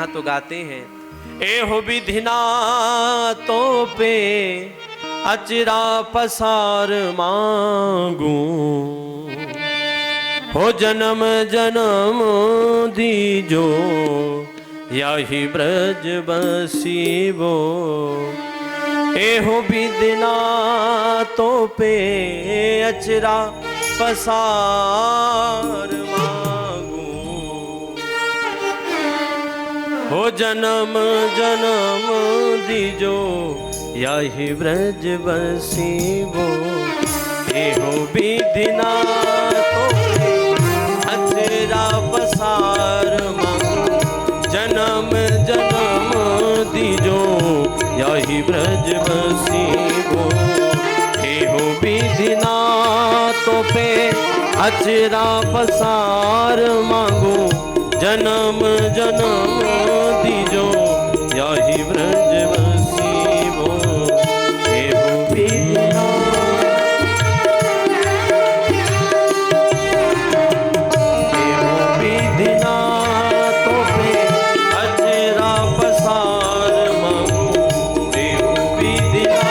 तो गाते हैं, एहो विधिना तो पे अचरा पसार मांगू, हो जन्म जन्म दीजो यही ब्रज बसीबो। एहो विधिना तो पे अचरा पसार मांगू, हो जन्म जन्म दीजो यही ब्रज बसीबो। एहो विधिना तो अचरा पसार मांगू, जन्म जन्म दीजो यही ब्रज बसीबो। एहो विधिना तो पे अचरा पसार मांगू, जन्म जन्म दीजो यही ब्रज बसीबो। एहो विधिना तो पे अचरा पसार मांगू, एहो विधिना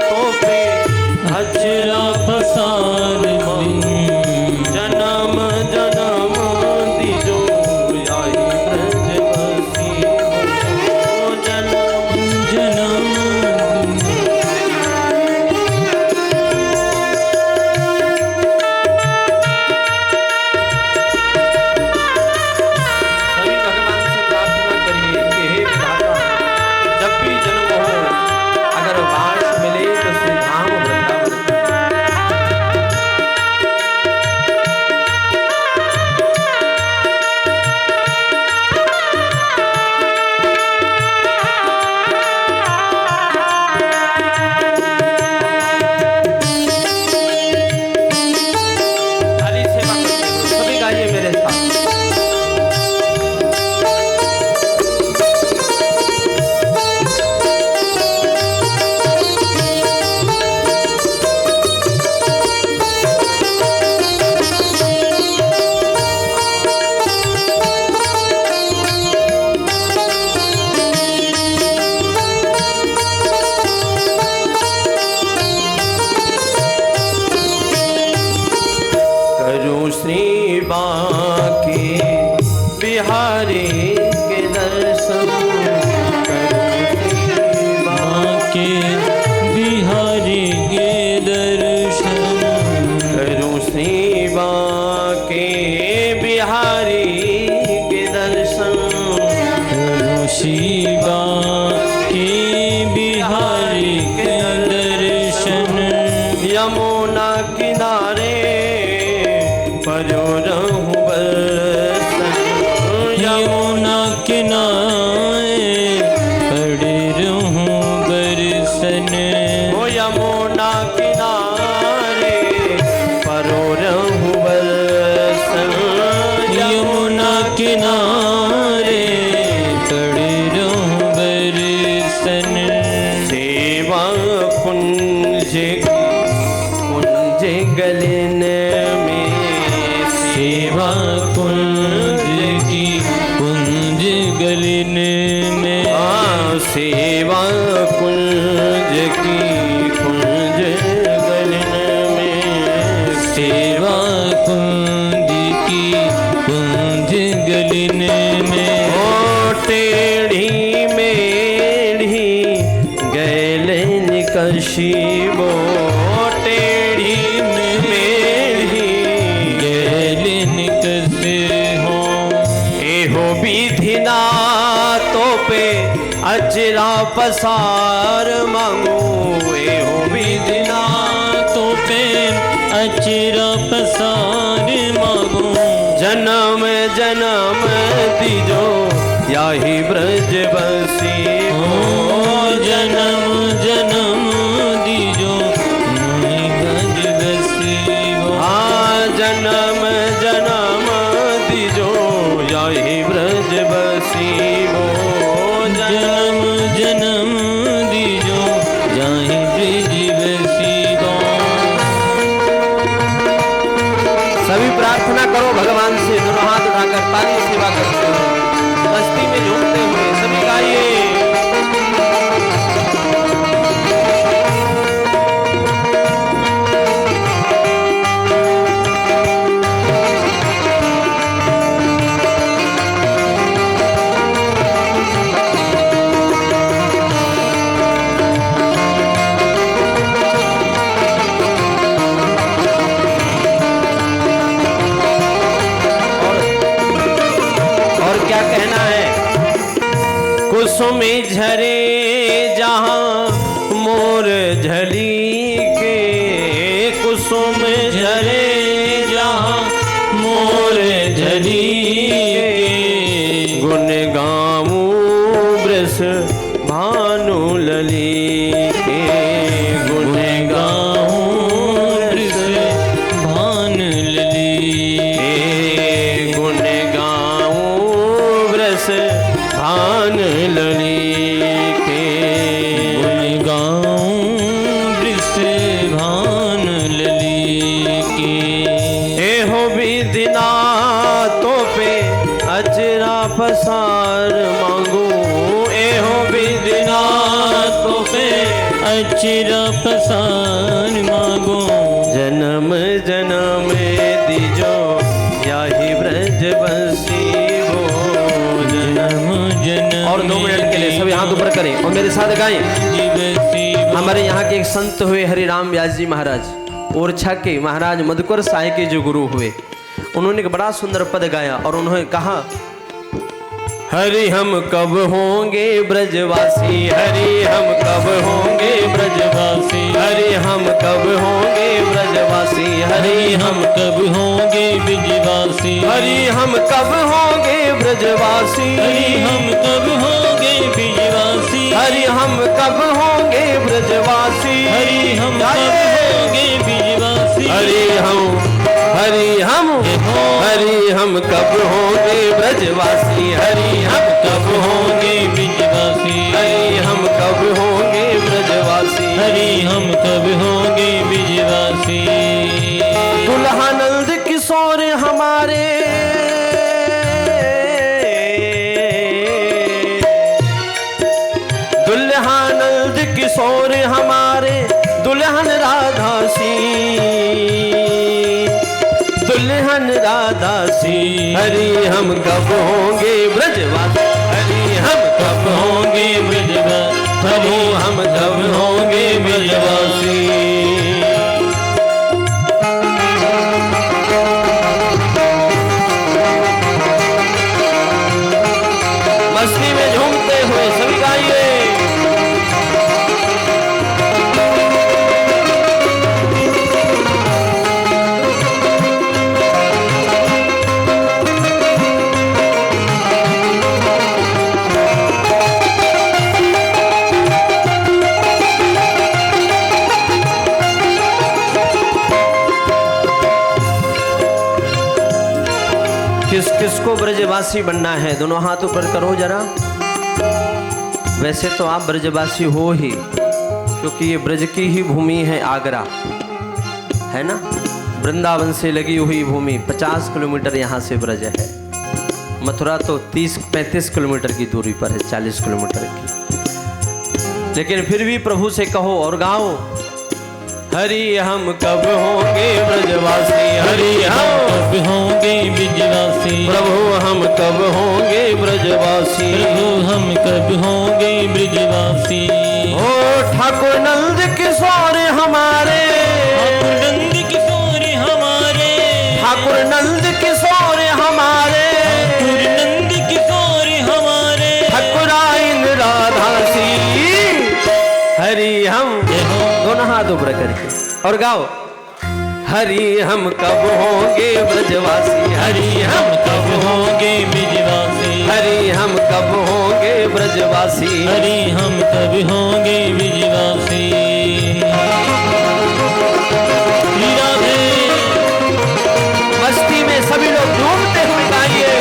तो पे अचरा पसार मांगू, जन्म जन्म दीजो यही ब्रज बसीबो। जन्म जन्म सभी भगवान से प्रार्थना करिए कि हे विधाता, जब भी जन्म हो अगर वास मिले तो श्री धाम वृंदावन का। खाली सेवा करते हुए सभी गाइए मेरे साथ। करूं श्री बांके बिहारी के दर्शन, करूं श्री बांके बिहारी के दर्शन, करूं श्री बांके बिहारी के दर्शन, करूं श्री बांके बिहारी के दर्शन। यमुना किनारे परो रहूं बरसन, यमुना किनारे पड़े रहूं बरसन, ओ यमुना किनारे परो रहूं बरसन, यमुना किनारे पड़े रहूं बरसन। सेवा कुंज गलन में, सेवा कुंज की कुंज गलन में, सेवा कुंज की कुंज गलन में, सेवा कुंज की कुंज गलन में। ओ टेढ़ी मेढ़ी गैलन कशीबो, टेढ़ी मेढ़ी गैलन कसे हो। एहो विधिना तो पे अचरा पसार मांगू, एहो विधिना तो पे अचरा पसार मांगू, जन्म जन्म दीजो यही ब्रज बसीबो। जन्म जन्म दीजो यही ब्रज बसीबो। जन्म जन्म दीजो यही ब्रज बसीबो। जन्म जन्म दीजो यही ब्रज बसीबो। सभी प्रार्थना करो भगवान से, दोनों हाथ उठाकर पानी सेवा करते हो, मस्ती में झूमते कुसुम झरे जहाँ मोर झली के, कुसुम झरे जहाँ मोर झली के, गुण गाऊं वृष भानु लली के, गुण गाऊं वृष भानु लली के, गुण गाऊं वृष भान लली के, गुण गाऊं वृष भान लली के। एहो विदिना तो पे अजरा पसार मांगू, एहो विदिना तो पे अजरा पसार मांगू, जन्म जन्म दीजो याही ब्रज बसी हो, जन्म जन्म। और 2 मिनट के लिए सभी हाथ ऊपर करें और मेरे साथ गाएं। हमारे यहाँ के एक संत हुए हरिराम व्यास जी महाराज, ओरछा के महाराज मधुकर साई के जो गुरु हुए, उन्होंने एक बड़ा सुंदर पद गाया और उन्होंने कहा, हरि हम कब होंगे ब्रजवासी, हरि हम कब होंगे ब्रजवासी, हरि हम कब होंगे ब्रजवासी, हरि हम कब होंगे ब्रजवासी, हरि हम कब होंगे ब्रजवासी, हरि हम कब होंगे ब्रजवासी, हरि हम कब होंगे ब्रजवासी, हरि हम कब होंगे ब्रजवासी, हरि हम कब होंगे ब्रजवासी, हरि हम कब होंगे ब्रजवासी, हरि हम कब होंगे ब्रजवासी, हरि हम कब होंगे ब्रजवासी। दुल्हानंद किशोर हमारे, दुल्हानंद किशोर हमारे, दुल्हन राधा सी, दुल्हन राधा सी, हरि हम कब होंगे ब्रजवासी, हरि हम कब होंगे ब्रजवासी, प्रभु हम कब होंगे ब्रजवासी। मस्ती में झूमते हुए सभी गाइए। किस किस को ब्रजवासी बनना है, दोनों हाथ ऊपर करो जरा। वैसे तो आप ब्रजवासी हो ही, क्योंकि ये ब्रज की ही भूमि है, आगरा है ना, वृंदावन से लगी हुई भूमि। 50 किलोमीटर यहाँ से ब्रज है, मथुरा तो 30-35 किलोमीटर की दूरी पर है, 40 किलोमीटर की। लेकिन फिर भी प्रभु से कहो और गाओ, हरि हम कब होंगे ब्रजवासी, हरि हम कब होंगे ब्रजवासी, प्रभु हम कब होंगे ब्रजवासी, प्रभु हम कब होंगे ब्रजवासी। ओ ठाकुर नंद किशोर हमारे, ठाकुर नंद किशोर हमारे, ठाकुर नंद किशोर हमारे, ठाकुर नंद किशोर हमारे, ठाकुराइन राधा सी, हरि हम। दोनों हाथ ऊपर करके और गाओ, हरि हम कब होंगे ब्रजवासी, हरि हम कब होंगे ब्रजवासी, हरि हम कब होंगे ब्रजवासी, हरि हम कब होंगे ब्रजवासी। मस्ती में सभी लोग झूमते हुए गाइए।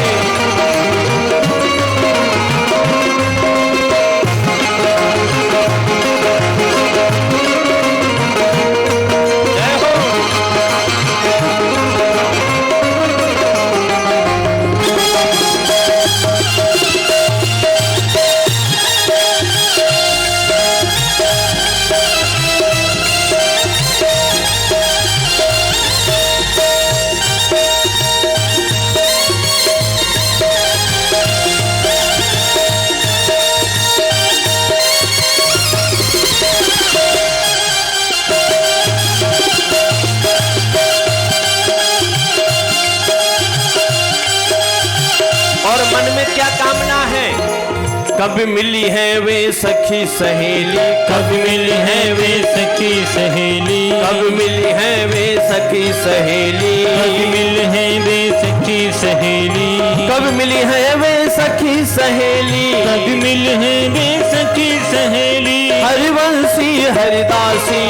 कब मिली है वे सखी सहेली, कब मिली है वे सखी सहेली, कब मिली है वे सखी सहेली, कब मिली है वे सखी सहेली, कब मिली है वे सखी सहेली, कब मिली है वे सखी सहेली। हरिवंशी हरिदासी,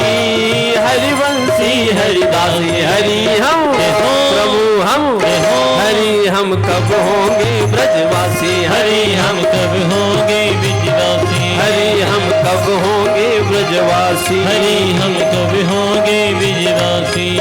हरिवंशी हरिदासी, हरि हम प्रभु हम, हरि हम कब होंगे ब्रजवासी, हरि हम कब होंगे ब्रजवासी, हरि हम कब होंगे ब्रजवासी, हरि हम कब होंगे ब्रजवासी।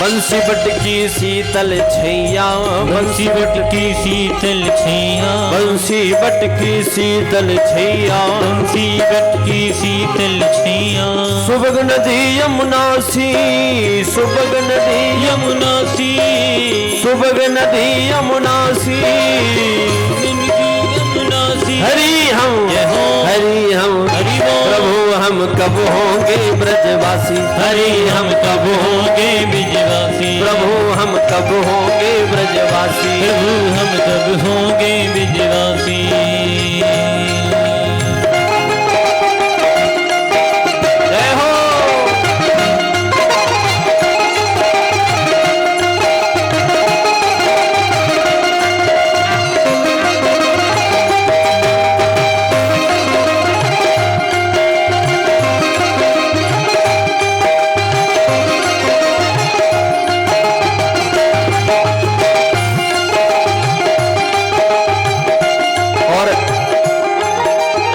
बंसी बट की शीतल छैया, बंसी बट की शीतल छैया, बंसी बट की शीतल छैया, बंसी बट की शीतल छैया। सुबग नदी यमुना सी, सुबग नदी यमुना सी, सुबग नदी यमुना सी, यमुना सी। हरि हम, हरि हम, प्रभु हम कब होंगे ब्रजवासी, हरि हम कब होंगे ब्रजवासी, प्रभु हम कब होंगे ब्रजवासी, प्रभु हम कब होंगे ब्रजवासी। जय हो।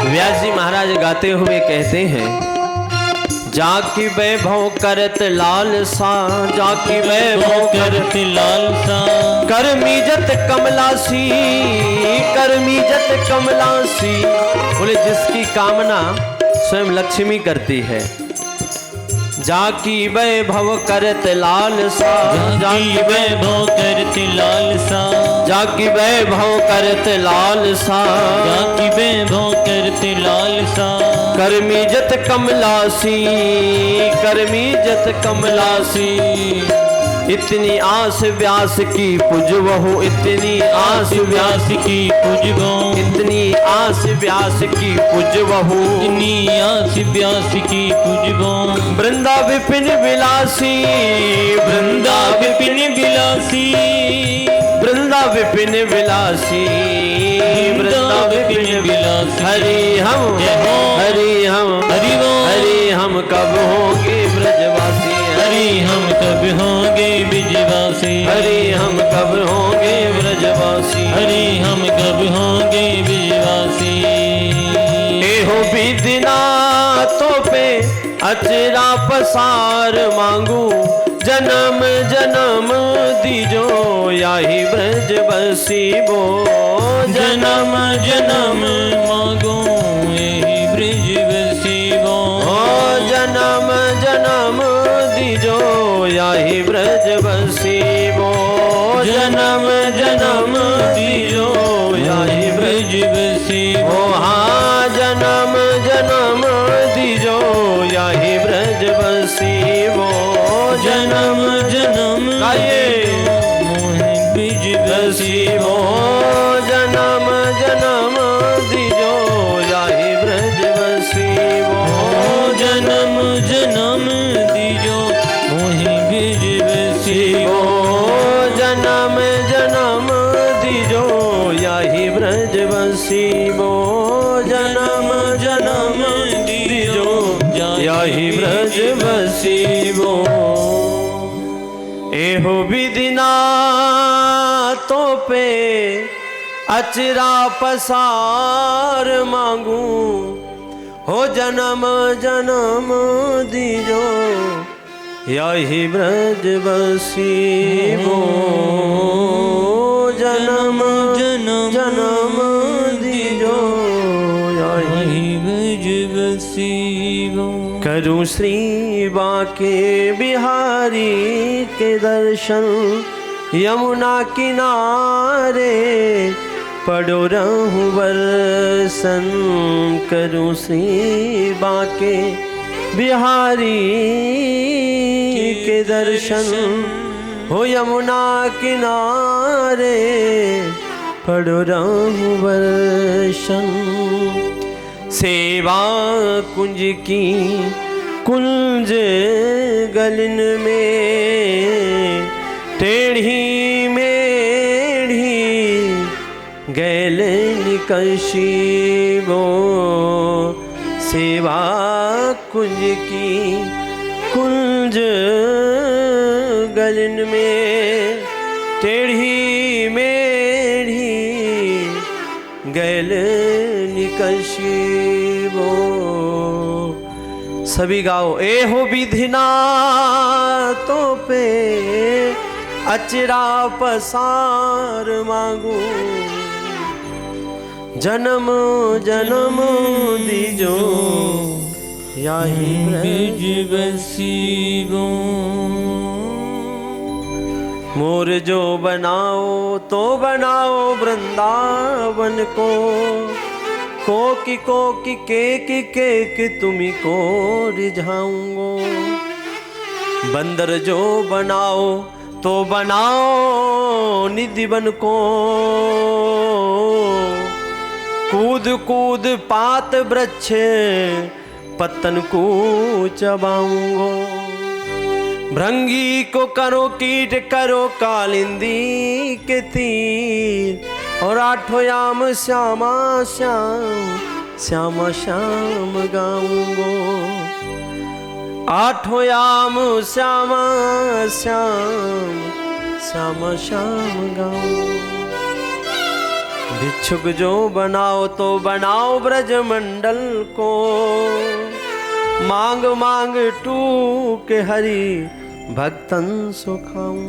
व्यास जी महाराज गाते हुए कहते हैं, जाकी वैभव करत लाल सा, जाकी वैभव करत लाल सा, करमीजत कमलासी, करमीजत कमलासी। बोले जिसकी कामना स्वयं लक्ष्मी करती है। जाकी वैभव करत लाल सा, जाकी वैभव करत लाल सा, जाकी वैभव करत लाल सा, जाकी वैभव करत लाल सा। करमीजत कमलासी, करमीजत कमलासी। इतनी आस व्यास की पुजवहु, इतनी आस व्यास की पुजवहु, इतनी आस व्यास की पुजवहु, इतनी आस व्यास की पुजवहु। वृंदा विपिन विलासी, वृंदा विपिन विलासी, वृंदा विपिन विलासी, वृंदा विपिन विलासी। हरि हम, हरि हम, हरि हम कब होंगे ब्रजवासी, हरि हम कब होंगे ब्रजवासी, हरि हम कब होंगे ब्रजवासी, हरि हम कब होंगे ब्रजवासी। एहो विधिनाथों पे अचरा पसार मांगू, जन्म जन्म दीजो याही ब्रज बसी बो, जन्म जन्म मांगो यही ब्रज बसी बो, जन्म जन्म दीजो याही ब्रज बसी बो, जन्म जन्म दीजो याही ब्रज बसी बो। हाँ जन्म जन्म दीजो याही ब्रज बसी बो, जन्म जन्म गाइए। मोहे बसीबो जन्म जन्म दीजो यही ब्रज बसीबो। एहो विधिना तो पे अचरा पसार मांगू हो जन्म जन्म दीजो यही ब्रज बसीबो। जन्म जन्म जन्म दीजो यही ब्रज बसीबो। करूं श्री बांके बिहारी के दर्शन यमुना किनारे पड़ो रहूं बरसन। करूं श्री बांके बिहारी के दर्शन हो यमुना किनारे पड़ो रहूं बरसन। सेवा कुंज की कुंज गलन में टेढ़ी मेढ़ी गैल निकशिबो। सेवा कुंज की कुंज गलन में टेढ़ी मेढ़ी गैल निकशिबो। सभी गाओ। एहो विधिना तो पे अचरा पसार मांगू जन्म जन्म दीजो यही ब्रज बसीबो। मोर जो बनाओ तो बनाओ वृंदावन को की के तुम्ही को रिझाऊंगो। बंदर जो बनाओ तो बनाओ निधि बन को कूद कूद पात वृक्ष पतन को चबाऊंगो। भृंगी को करो कीट करो कालिंदी के तीर और आठों याम श्यामा श्याम श्यामा श्याम गाऊंगो। आठों याम श्यामा श्याम श्यामा श्याम गाऊंगो। भिक्षुक जो बनाओ तो बनाओ ब्रज मंडल को मांग मांग टूके हरि भक्तन सुखाऊं।